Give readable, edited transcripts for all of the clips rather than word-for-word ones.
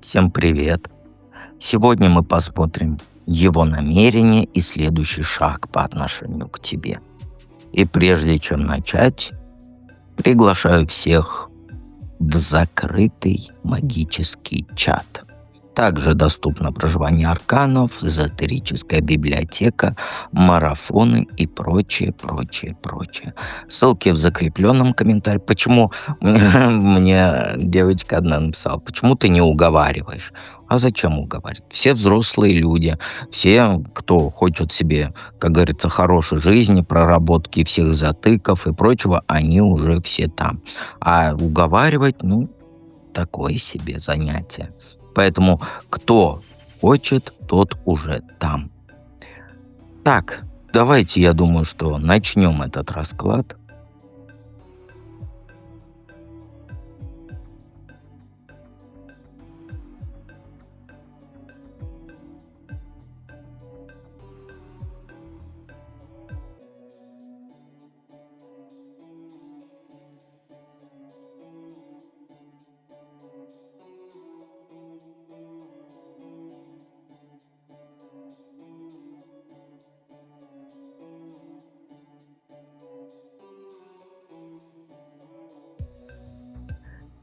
Всем привет! Сегодня мы посмотрим его намерение и следующий шаг по отношению к тебе. И прежде чем начать, приглашаю всех в закрытый магический чат. Также доступно проживание арканов, эзотерическая библиотека, марафоны и прочее, прочее, прочее. Ссылки в закрепленном комментарии. Почему мне девочка одна написала, почему ты не уговариваешь? А зачем уговаривать? Все взрослые люди, все, кто хочет себе, как говорится, хорошей жизни, проработки всех затыков и прочего, они уже все там. А уговаривать, такое себе занятие. Поэтому кто хочет, тот уже там. Так, давайте, я думаю, что начнем этот расклад.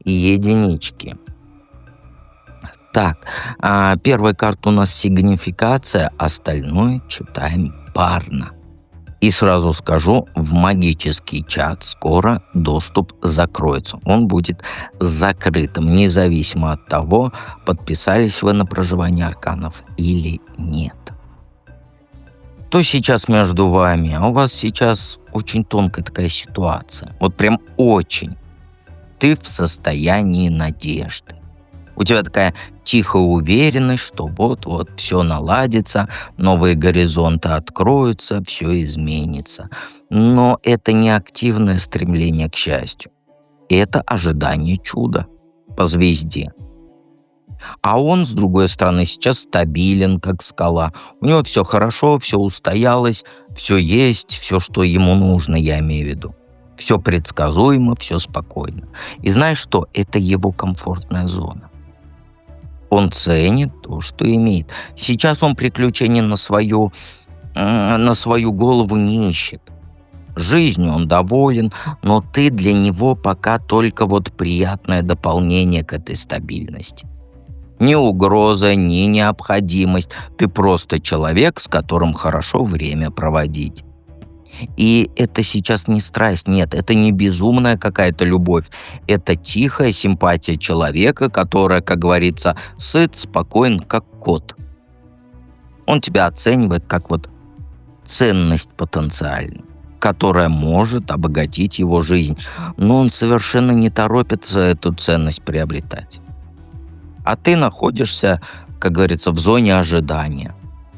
Единички. Так, первая карта у нас сигнификация, остальное читаем парно. И сразу скажу, в магический чат скоро доступ закроется. Он будет закрытым, независимо от того, подписались вы на проживание арканов или нет. Что сейчас между вами? А у вас сейчас очень тонкая такая ситуация. Вот прям очень. Ты в состоянии надежды. У тебя такая тихая уверенность, что вот-вот все наладится, новые горизонты откроются, все изменится. Но это не активное стремление к счастью. Это ожидание чуда по звезде. А он, с другой стороны, сейчас стабилен, как скала. У него все хорошо, все устоялось, все есть, все, что ему нужно, я имею в виду. Все предсказуемо, все спокойно. И знаешь что? Это его комфортная зона. Он ценит то, что имеет. Сейчас он приключений на свою голову не ищет. Жизнью он доволен, но ты для него пока только вот приятное дополнение к этой стабильности. Ни угроза, ни необходимость. Ты просто человек, с которым хорошо время проводить. И это сейчас не страсть, нет, это не безумная какая-то любовь. Это тихая симпатия человека, которая, как говорится, сыт, спокоен, как кот. Он тебя оценивает как вот ценность потенциальную, которая может обогатить его жизнь. Но он совершенно не торопится эту ценность приобретать. А ты находишься, как говорится, в зоне ожидания,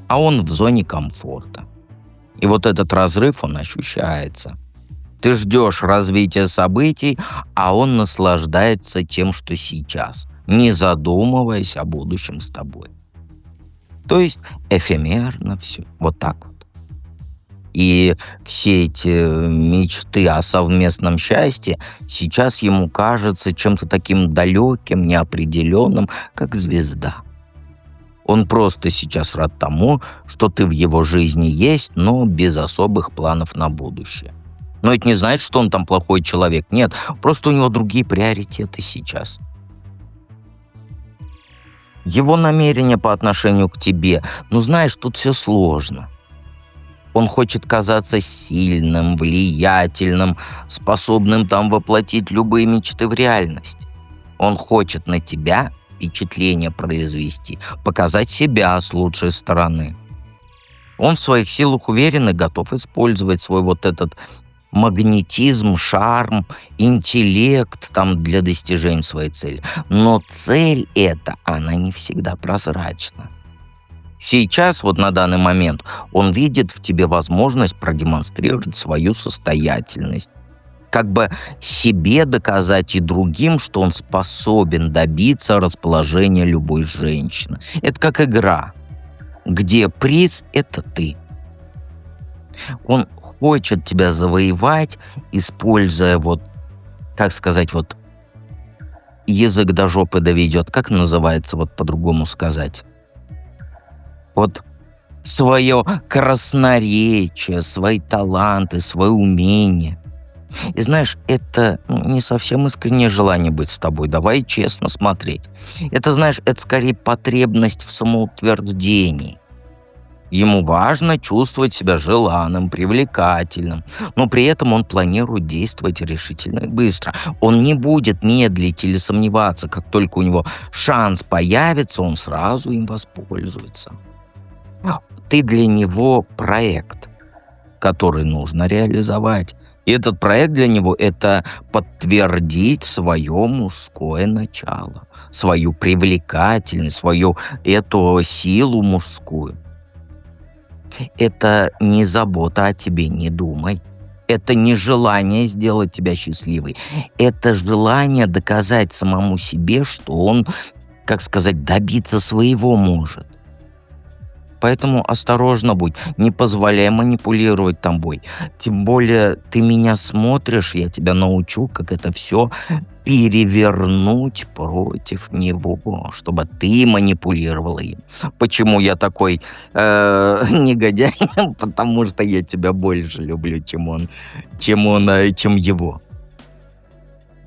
а он в зоне комфорта. И вот этот разрыв, он ощущается. Ты ждешь развития событий, а он наслаждается тем, что сейчас, не задумываясь о будущем с тобой. То есть эфемерно все. Вот так вот. И все эти мечты о совместном счастье сейчас ему кажется чем-то таким далеким, неопределенным, как звезда. Он просто сейчас рад тому, что ты в его жизни есть, но без особых планов на будущее. Но это не значит, что он там плохой человек. Нет, просто у него другие приоритеты сейчас. Его намерения по отношению к тебе, знаешь, тут все сложно. Он хочет казаться сильным, влиятельным, способным там воплотить любые мечты в реальность. Он хочет на тебя впечатление произвести, показать себя с лучшей стороны. Он в своих силах уверен и готов использовать свой вот этот магнетизм, шарм, интеллект там для достижения своей цели. Но цель эта, она не всегда прозрачна. Сейчас, вот на данный момент, он видит в тебе возможность продемонстрировать свою состоятельность. Как бы себе доказать и другим, что он способен добиться расположения любой женщины. Это как игра, где приз — это ты. Он хочет тебя завоевать, используя язык до жопы доведет. Как называется, вот по-другому сказать? Вот свое красноречие, свои таланты, свое умение. И знаешь, это не совсем искреннее желание быть с тобой. Давай честно смотреть. Это, знаешь, это скорее потребность в самоутверждении. Ему важно чувствовать себя желанным, привлекательным, но при этом он планирует действовать решительно и быстро. Он не будет медлить или сомневаться. Как только у него шанс появится, он сразу им воспользуется. Ты для него проект, который нужно реализовать. И этот проект для него — это подтвердить свое мужское начало, свою привлекательность, свою эту силу мужскую. Это не забота о тебе, не думай. Это не желание сделать тебя счастливой. Это желание доказать самому себе, что он, как сказать, добиться своего может. Поэтому осторожно будь, не позволяй манипулировать тобой. Тем более ты меня смотришь, я тебя научу, как это все перевернуть против него, чтобы ты манипулировала им. Почему я такой негодяй? Потому что я тебя больше люблю, чем его.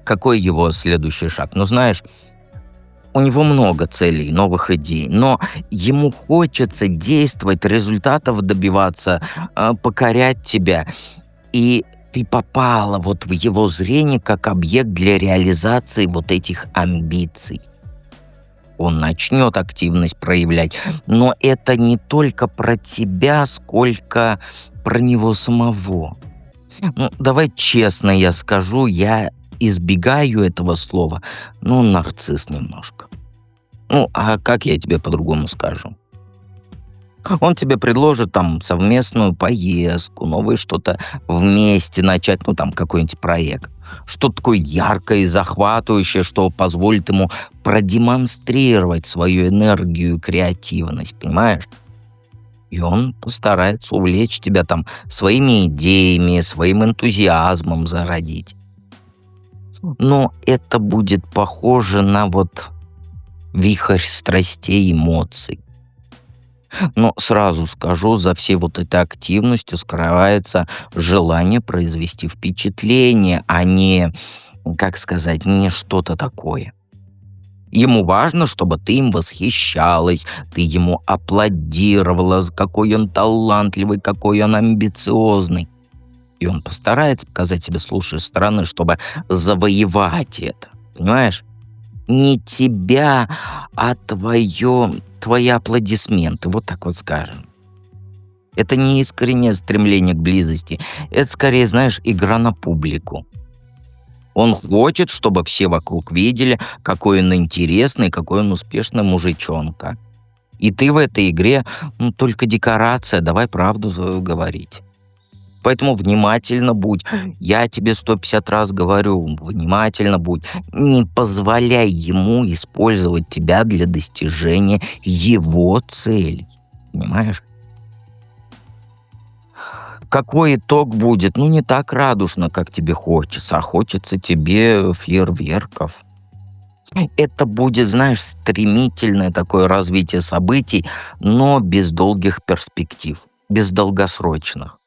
Какой его следующий шаг? Ну, знаешь, у него много целей, новых идей, но ему хочется действовать, результатов добиваться, покорять тебя. И ты попала вот в его зрение как объект для реализации вот этих амбиций. Он начнет активность проявлять, но это не только про тебя, сколько про него самого. Ну, давай честно я скажу, я избегаю этого слова, ну, нарцисс немножко. Ну, а как я тебе по-другому скажу? Он тебе предложит там совместную поездку, новое что-то вместе начать, ну, там, какой-нибудь проект. Что-то такое яркое и захватывающее, что позволит ему продемонстрировать свою энергию и креативность, понимаешь? И он постарается увлечь тебя там своими идеями, своим энтузиазмом зародить. Но это будет похоже на вот вихрь страстей, эмоций. Но сразу скажу, за всей вот этой активностью скрывается желание произвести впечатление, а не, как сказать, не что-то такое. Ему важно, чтобы ты им восхищалась, ты ему аплодировала, какой он талантливый, какой он амбициозный. И он постарается показать себе с лучшей стороны, чтобы завоевать это. Понимаешь? Не тебя, а твои аплодисменты, вот так вот скажем. Это не искреннее стремление к близости, это скорее, знаешь, игра на публику. Он хочет, чтобы все вокруг видели, какой он интересный, какой он успешный мужичонка. И ты в этой игре только декорация, давай правду свою говорить. Поэтому внимательно будь. Я тебе 150 раз говорю, внимательно будь. Не позволяй ему использовать тебя для достижения его целей. Понимаешь? Какой итог будет? Ну, не так радужно, как тебе хочется, а хочется тебе фейерверков. Это будет, знаешь, стремительное такое развитие событий, но без долгих перспектив, без долгосрочных.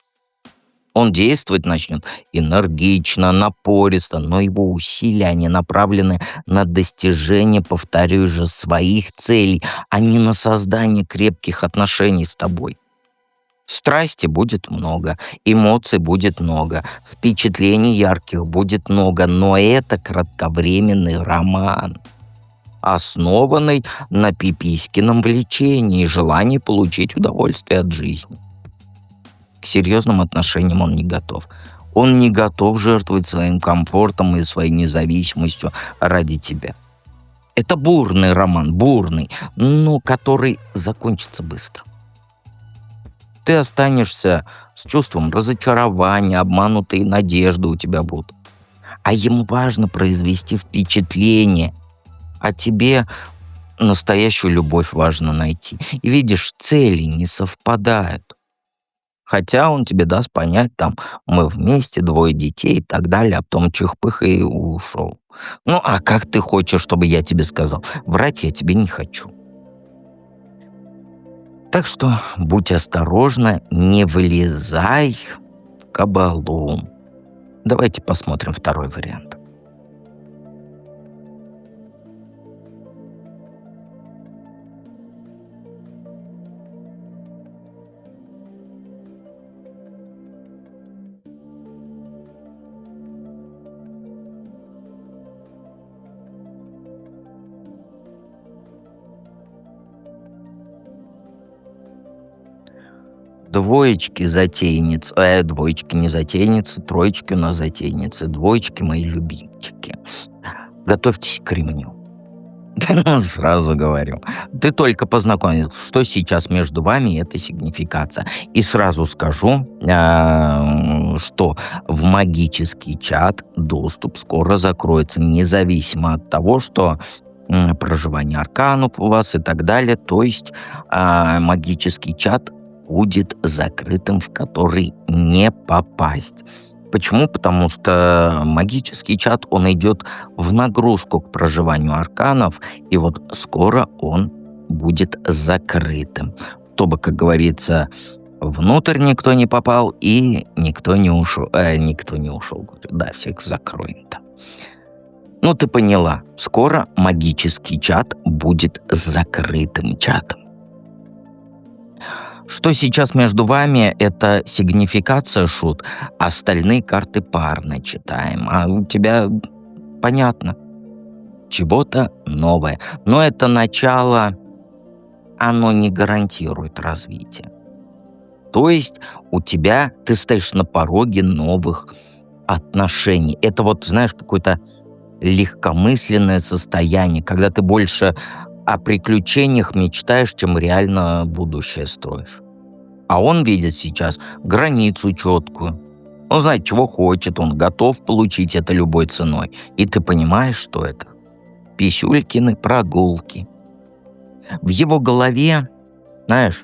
Он действовать начнет энергично, напористо, но его усилия, они направлены на достижение, повторюсь же, своих целей, а не на создание крепких отношений с тобой. Страсти будет много, эмоций будет много, впечатлений ярких будет много, но это кратковременный роман, основанный на пиписькином влечении и желании получить удовольствие от жизни. К серьезным отношениям он не готов. Он не готов жертвовать своим комфортом и своей независимостью ради тебя. Это бурный роман, бурный, но который закончится быстро. Ты останешься с чувством разочарования, обманутой надежды у тебя будут. А ему важно произвести впечатление, а тебе настоящую любовь важно найти. И видишь, цели не совпадают. Хотя он тебе даст понять, там, мы вместе, двое детей и так далее, а потом чих-пых и ушел. Ну, а как ты хочешь, чтобы я тебе сказал? Врать я тебе не хочу. Так что будь осторожна, не вылезай в кабалу. Давайте посмотрим второй вариант. Двоечки затейниц, двоечки не затейницы, троечки у нас затейницы, двоечки мои любимчики. Готовьтесь к ремню. Сразу говорю. Ты только познакомился, что сейчас между вами это сигнификация. И сразу скажу, что в магический чат доступ скоро закроется, независимо от того, что проживание арканов у вас и так далее. То есть магический чат будет закрытым, в который не попасть. Почему? Потому что магический чат, он идет в нагрузку к проживанию арканов, и вот скоро он будет закрытым. Чтобы, как говорится, внутрь никто не попал и никто не ушел. Никто не ушел, говорю. Да, всех закроем там. Ну, ты поняла. Скоро магический чат будет закрытым чатом. Что сейчас между вами, это сигнификация, шут. Остальные карты парно читаем. А у тебя понятно. Чего-то новое. Но это начало, оно не гарантирует развитие. То есть у тебя, ты стоишь на пороге новых отношений. Это вот, знаешь, какое-то легкомысленное состояние, когда ты больше о приключениях мечтаешь, чем реально будущее строишь. А он видит сейчас границу четкую. Он знает, чего хочет, он готов получить это любой ценой. И ты понимаешь, что это? Писюлькины прогулки. В его голове, знаешь,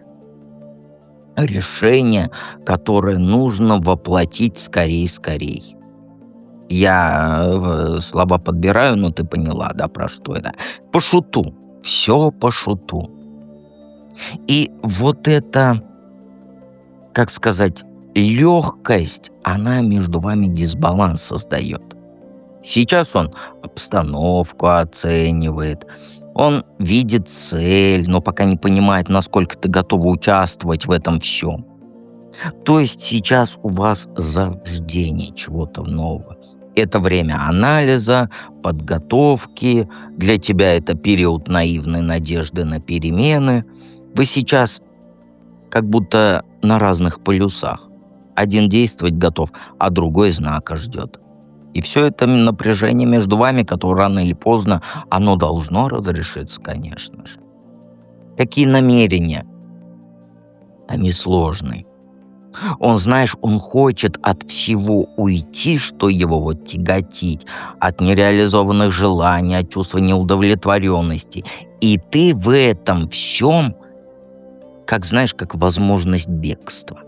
решение, которое нужно воплотить скорей-скорей. Я слова подбираю, но ты поняла, да, про что это? По шуту. Все по шуту. И вот это, как сказать, легкость, она между вами дисбаланс создает. Сейчас он обстановку оценивает, он видит цель, но пока не понимает, насколько ты готова участвовать в этом всем. То есть сейчас у вас зарождение чего-то нового. Это время анализа, подготовки. Для тебя это период наивной надежды на перемены. Вы сейчас как будто на разных полюсах. Один действовать готов, а другой знака ждет. И все это напряжение между вами, которое рано или поздно, оно должно разрешиться, конечно же. Какие намерения? Они сложные. Он, знаешь, он хочет от всего уйти, что его вот тяготить, от нереализованных желаний, от чувства неудовлетворенности. И ты в этом всем, как знаешь, как возможность бегства.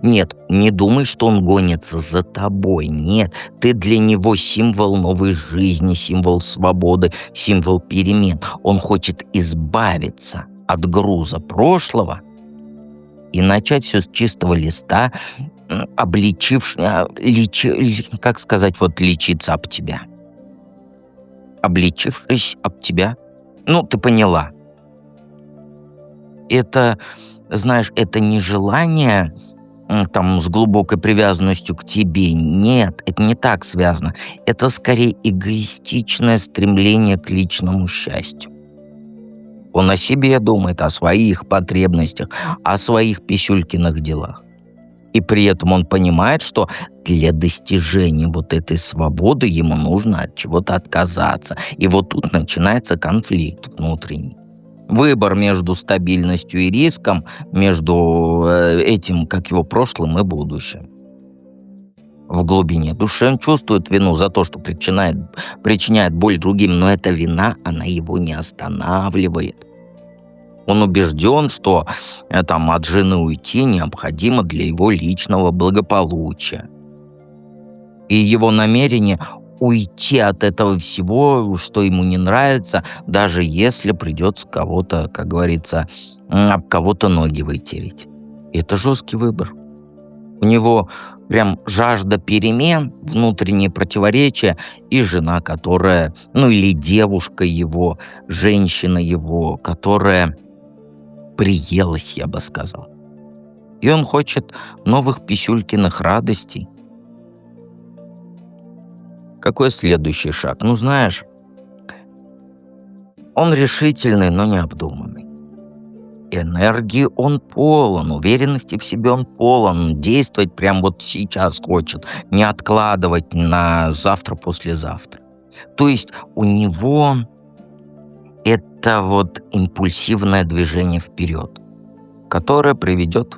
Нет, не думай, что он гонится за тобой. Нет, ты для него символ новой жизни, символ свободы, символ перемен. Он хочет избавиться от груза прошлого и начать все с чистого листа, как сказать, вот лечиться об тебя. Обличившись об тебя. Ну, ты поняла. Это, знаешь, это не желание там с глубокой привязанностью к тебе. Нет, это не так связано. Это скорее эгоистичное стремление к личному счастью. Он о себе думает, о своих потребностях, о своих писюлькиных делах. И при этом он понимает, что для достижения вот этой свободы ему нужно от чего-то отказаться. И вот тут начинается конфликт внутренний. Выбор между стабильностью и риском, между этим, как его прошлым и будущим. В глубине души он чувствует вину за то, что причиняет боль другим, но эта вина, она его не останавливает. Он убежден, что там от жены уйти необходимо для его личного благополучия. И его намерение уйти от этого всего, что ему не нравится, даже если придется кого-то, как говорится, об кого-то ноги вытереть. Это жесткий выбор. У него прям жажда перемен, внутренние противоречия и жена, которая, ну или девушка его, женщина его, которая приелась, я бы сказал. И он хочет новых писюлькиных радостей. Какой следующий шаг? Ну, знаешь, он решительный, но необдуманный. Энергии он полон, уверенности в себе он полон, действовать прямо вот сейчас хочет, не откладывать на завтра-послезавтра. То есть у него это вот импульсивное движение вперед, которое приведет,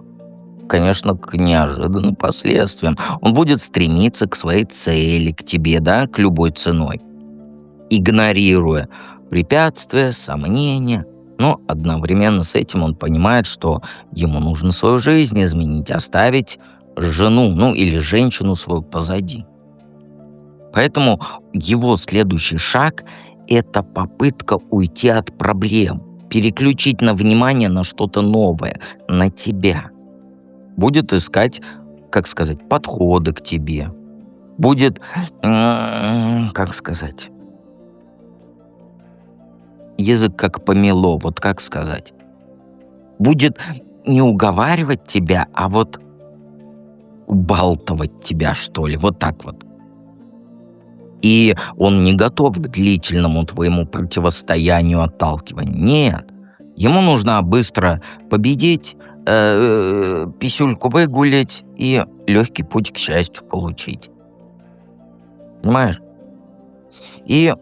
конечно, к неожиданным последствиям. Он будет стремиться к своей цели, к тебе, да, к любой ценой, игнорируя препятствия, сомнения. Но одновременно с этим он понимает, что ему нужно свою жизнь изменить, оставить жену, ну или женщину свою позади. Поэтому его следующий шаг — это попытка уйти от проблем, переключить на внимание на что-то новое, на тебя. Будет искать, как сказать, подходы к тебе. Будет, как сказать, язык как помело, вот как сказать. Будет не уговаривать тебя, а вот убалтывать тебя, что ли, вот так вот. И он не готов к длительному твоему противостоянию, отталкиванию. Нет. Ему нужно быстро победить, писюльку выгулять и легкий путь к счастью получить. Понимаешь? И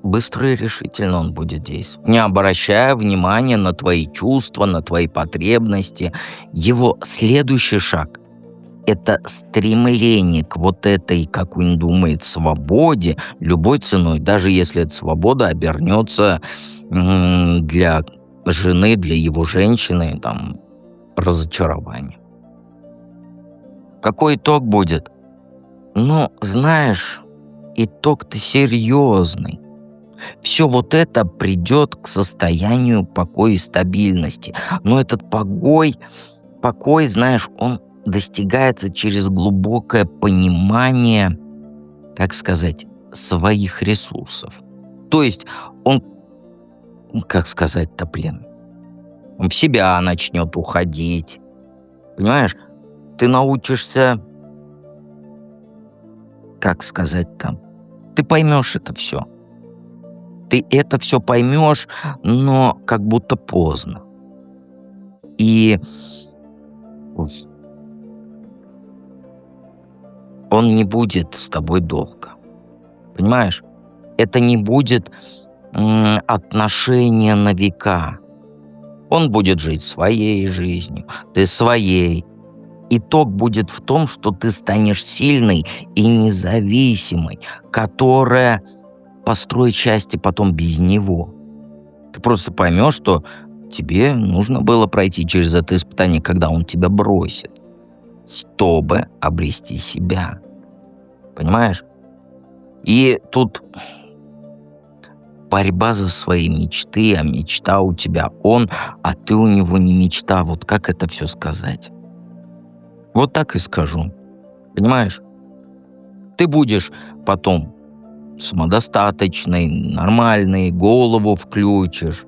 быстро и решительно он будет действовать, не обращая внимания на твои чувства, на твои потребности. Его следующий шаг — это стремление к вот этой, как он думает, свободе любой ценой, даже если эта свобода обернется для жены, для его женщины, там, разочарованием. Какой итог будет? Ну, знаешь, итог-то серьезный. Все вот это придет к состоянию покоя и стабильности. Но этот покой, знаешь, он достигается через глубокое понимание, как сказать, своих ресурсов. То есть он, как сказать-то, блин, он в себя начнет уходить. Понимаешь, ты научишься, как сказать там, ты поймешь это все. Ты это все поймешь, но как будто поздно. И он не будет с тобой долго. Понимаешь? Это не будет отношения на века. Он будет жить своей жизнью, ты своей. Итог будет в том, что ты станешь сильной и независимой, которая построит счастье потом без него. Ты просто поймешь, что тебе нужно было пройти через это испытание, когда он тебя бросит, чтобы обрести себя. Понимаешь? И тут борьба за свои мечты, а мечта у тебя он, а ты у него не мечта. Вот как это все сказать? Вот так и скажу. Понимаешь? Ты будешь потом самодостаточной, нормальной, голову включишь,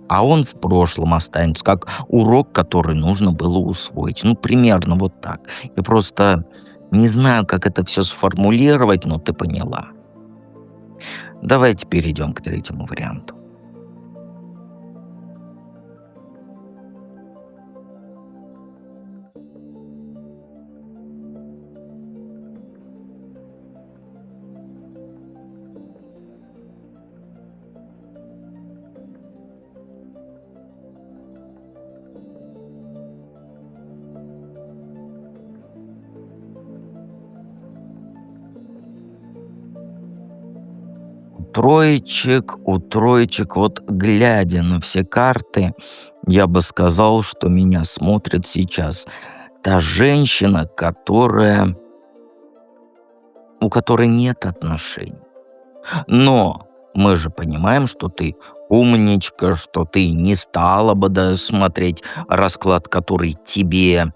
а он в прошлом останется, как урок, который нужно было усвоить. Ну, примерно вот так. Я просто не знаю, как это все сформулировать, но ты поняла. Давайте перейдем к третьему варианту. у троечек, вот глядя на все карты, я бы сказал, что меня смотрит сейчас та женщина, у которой нет отношений. Но мы же понимаем, что ты умничка, что ты не стала бы смотреть расклад, который тебе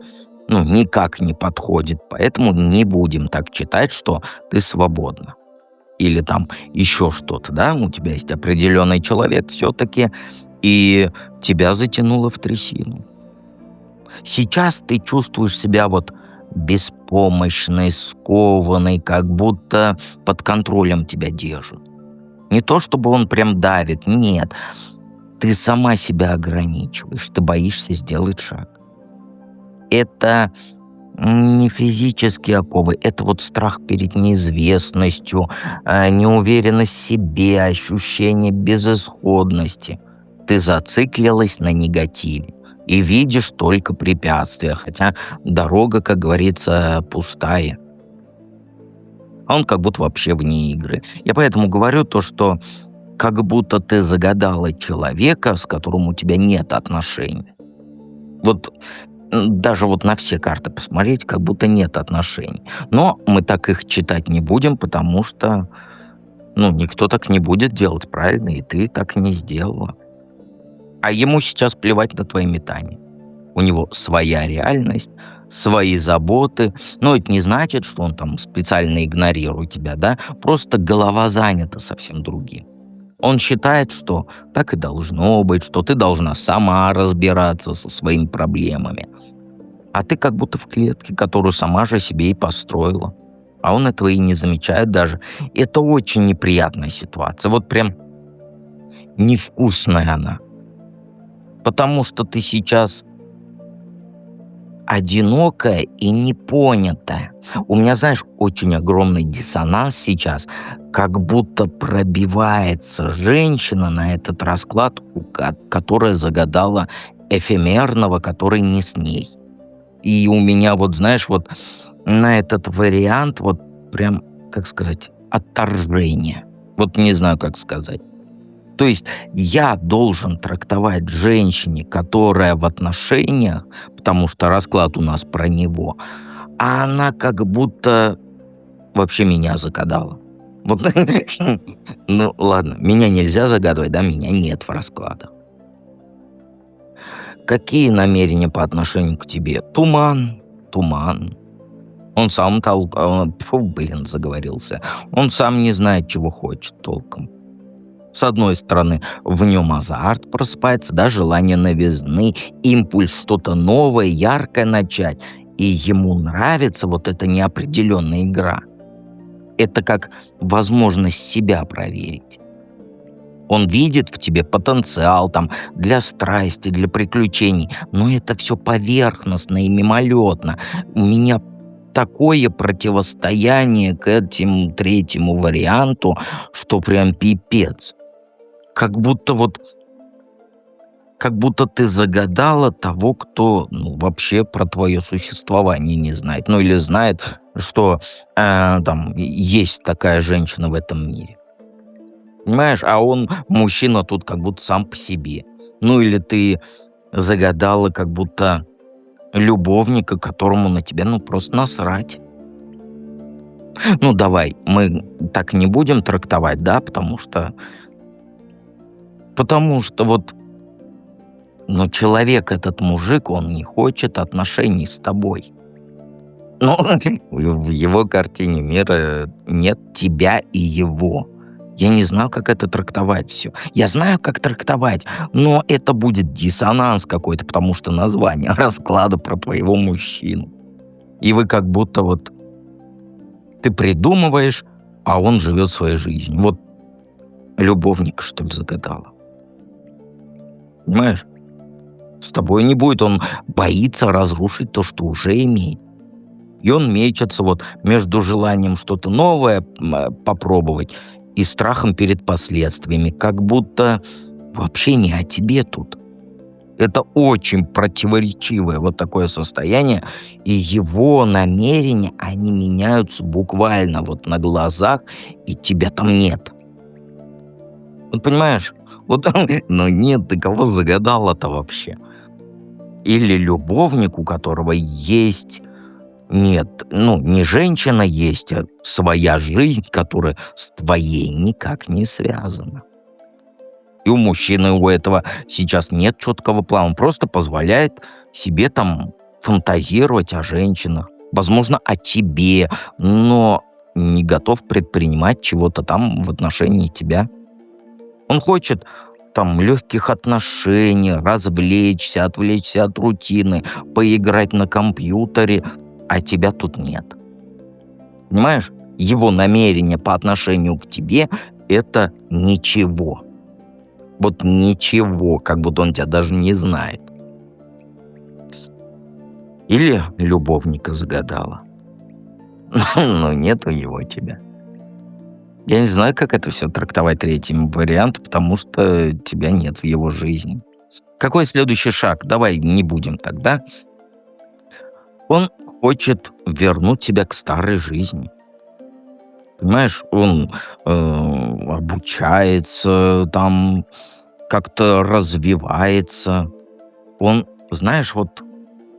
никак не подходит. Поэтому не будем так читать, что ты свободна. Или там еще что-то, да? У тебя есть определенный человек все-таки, и тебя затянуло в трясину. Сейчас ты чувствуешь себя вот беспомощной, скованной, как будто под контролем тебя держат. Не то, чтобы он прям давит, нет. Ты сама себя ограничиваешь, ты боишься сделать шаг. Это не физические оковы, это вот страх перед неизвестностью, неуверенность в себе, ощущение безысходности. Ты зациклилась на негативе и видишь только препятствия, хотя дорога, как говорится, пустая. А он как будто вообще вне игры. Я поэтому говорю то, что как будто ты загадала человека, с которым у тебя нет отношений. Вот даже вот на все карты посмотреть, как будто нет отношений. Но мы так их читать не будем, потому что, никто так не будет делать, правильно? И ты так не сделала. А ему сейчас плевать на твои метания. У него своя реальность, свои заботы. Но это не значит, что он там специально игнорирует тебя, да? Просто голова занята совсем другим. Он считает, что так и должно быть, что ты должна сама разбираться со своими проблемами. А ты как будто в клетке, которую сама же себе и построила. А он этого и не замечает даже. Это очень неприятная ситуация. Вот прям невкусная она. Потому что ты сейчас одинокая и непонятая. У меня, знаешь, очень огромный диссонанс сейчас, как будто пробивается женщина на этот расклад, которая загадала эфемерного, который не с ней. И у меня вот, знаешь, вот на этот вариант вот прям, как сказать, отторжение. Вот не знаю, как сказать. То есть я должен трактовать женщине, которая в отношениях, потому что расклад у нас про него, а она как будто вообще меня загадала. Вот, ну ладно, меня нельзя загадывать, да, меня нет в раскладах. Какие намерения по отношению к тебе? Туман, туман. Он сам заговорился. Он сам не знает, чего хочет толком. С одной стороны, в нем азарт просыпается, да, желание новизны, импульс что-то новое, яркое начать. И ему нравится вот эта неопределенная игра. Это как возможность себя проверить. Он видит в тебе потенциал там для страсти, для приключений, но это все поверхностно и мимолетно. У меня такое противостояние к этому третьему варианту, что прям пипец. Как будто ты загадала того, кто вообще про твое существование не знает. Или знает, что там есть такая женщина в этом мире. Понимаешь? А он, мужчина, тут как будто сам по себе. Или ты загадала как будто любовника, которому на тебя просто насрать. Давай, мы так не будем трактовать, да, потому что вот, человек, этот мужик, он не хочет отношений с тобой. В его картине мира нет тебя и его. Я не знаю, как это трактовать все. Я знаю, как трактовать, но это будет диссонанс какой-то, потому что название расклада про твоего мужчину. И вы как будто вот ты придумываешь, а он живет своей жизнью. Вот любовника, что ли, загадала. Понимаешь? С тобой не будет, он боится разрушить то, что уже имеет. И он мечется вот между желанием что-то новое попробовать и страхом перед последствиями, как будто вообще не о тебе тут. Это очень противоречивое вот такое состояние, и его намерения, они меняются буквально вот на глазах, и тебя там нет. Вот понимаешь? Вот, но нет, ты кого загадала-то вообще? Или любовник, у которого есть нет, ну, не женщина есть, а своя жизнь, которая с твоей никак не связана. И у мужчины у этого сейчас нет четкого плана. Он просто позволяет себе там фантазировать о женщинах, возможно, о тебе, но не готов предпринимать чего-то там в отношении тебя. Он хочет там легких отношений, развлечься, отвлечься от рутины, поиграть на компьютере, а тебя тут нет. Понимаешь? Его намерение по отношению к тебе — это ничего. Вот ничего, как будто он тебя даже не знает. Или любовника загадала. Но нету его тебя. Я не знаю, как это все трактовать третьим вариантом, потому что тебя нет в его жизни. Какой следующий шаг? Давай не будем тогда. Он хочет вернуть тебя к старой жизни. Понимаешь, он обучается, там как-то развивается. Он, знаешь, вот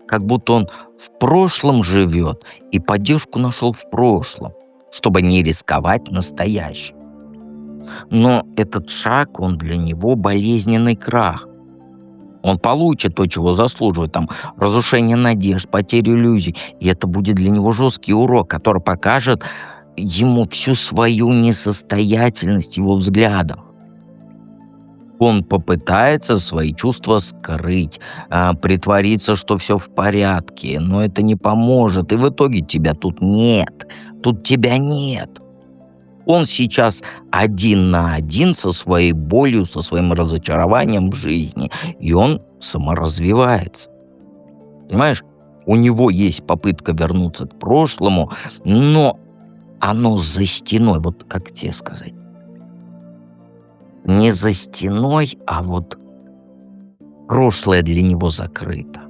как будто он в прошлом живет и поддержку нашел в прошлом, чтобы не рисковать настоящим. Но этот шаг, он для него болезненный крах. Он получит то, чего заслуживает, там, разрушение надежд, потерю иллюзий. И это будет для него жесткий урок, который покажет ему всю свою несостоятельность его взглядов. Он попытается свои чувства скрыть, притвориться, что все в порядке, но это не поможет, и в итоге тебя тут нет. Тут тебя нет. Он сейчас один на один со своей болью, со своим разочарованием в жизни, и он саморазвивается. Понимаешь? У него есть попытка вернуться к прошлому, но оно за стеной, вот как тебе сказать? Не за стеной, а вот прошлое для него закрыто.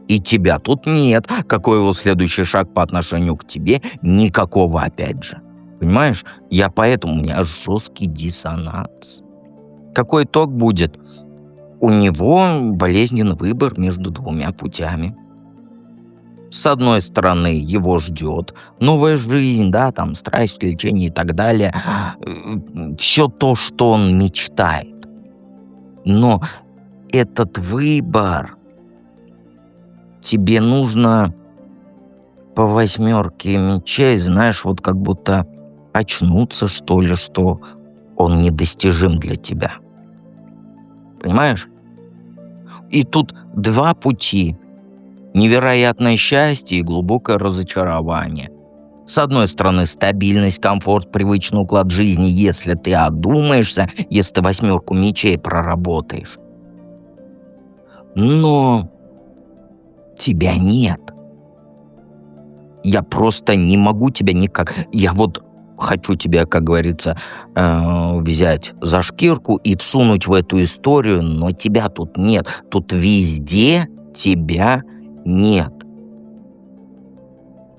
И тебя тут нет. Какой его следующий шаг по отношению к тебе? Никакого, опять же. Понимаешь? Я поэтому, у меня жесткий диссонанс. Какой итог будет? У него болезненный выбор между двумя путями. С одной стороны, его ждет новая жизнь, да, там, страсть, влечение и так далее. Все то, что он мечтает. Но этот выбор тебе нужно по восьмерке мечей, знаешь, вот как будто очнуться, что ли, что он недостижим для тебя. Понимаешь? И тут два пути. Невероятное счастье и глубокое разочарование. С одной стороны, стабильность, комфорт, привычный уклад жизни, если ты одумаешься, если ты восьмерку мечей проработаешь. Но тебя нет. Я просто не могу тебя никак... Я вот хочу тебя, как говорится, взять за шкирку и всунуть в эту историю, но тебя тут нет. Тут везде тебя нет.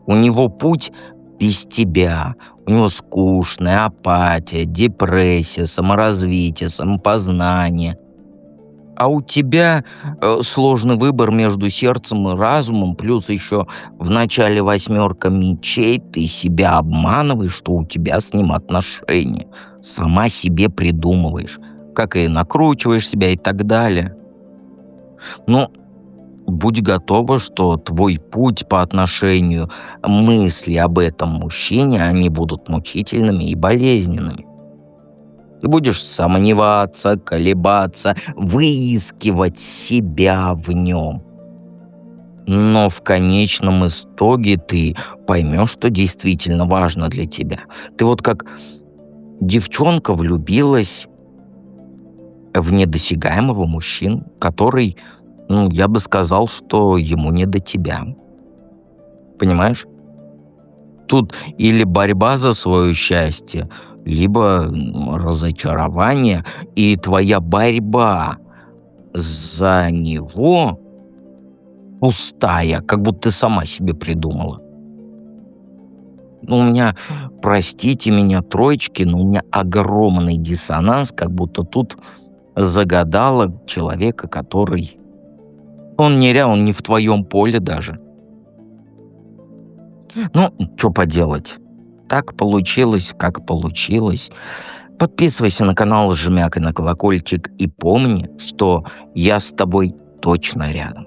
У него путь без тебя. У него скучная апатия, депрессия, саморазвитие, самопознание. А у тебя сложный выбор между сердцем и разумом, плюс еще в начале восьмерка мечей, ты себя обманываешь, что у тебя с ним отношения. Сама себе придумываешь, как и накручиваешь себя и так далее. Но будь готова, что твой путь по отношению мысли об этом мужчине, они будут мучительными и болезненными. Ты будешь сомневаться, колебаться, выискивать себя в нем. Но в конечном итоге ты поймешь, что действительно важно для тебя. Ты вот как девчонка влюбилась в недосягаемого мужчину, который, я бы сказал, что ему не до тебя. Понимаешь? Тут или борьба за свое счастье, либо разочарование, и твоя борьба за него пустая, как будто ты сама себе придумала. Ну, у меня, простите меня, троечки, но у меня огромный диссонанс, как будто тут загадала человека, который... он не в твоем поле даже. Ну, что поделать. Так получилось, как получилось. Подписывайся на канал, жмякай на колокольчик и помни, что я с тобой точно рядом.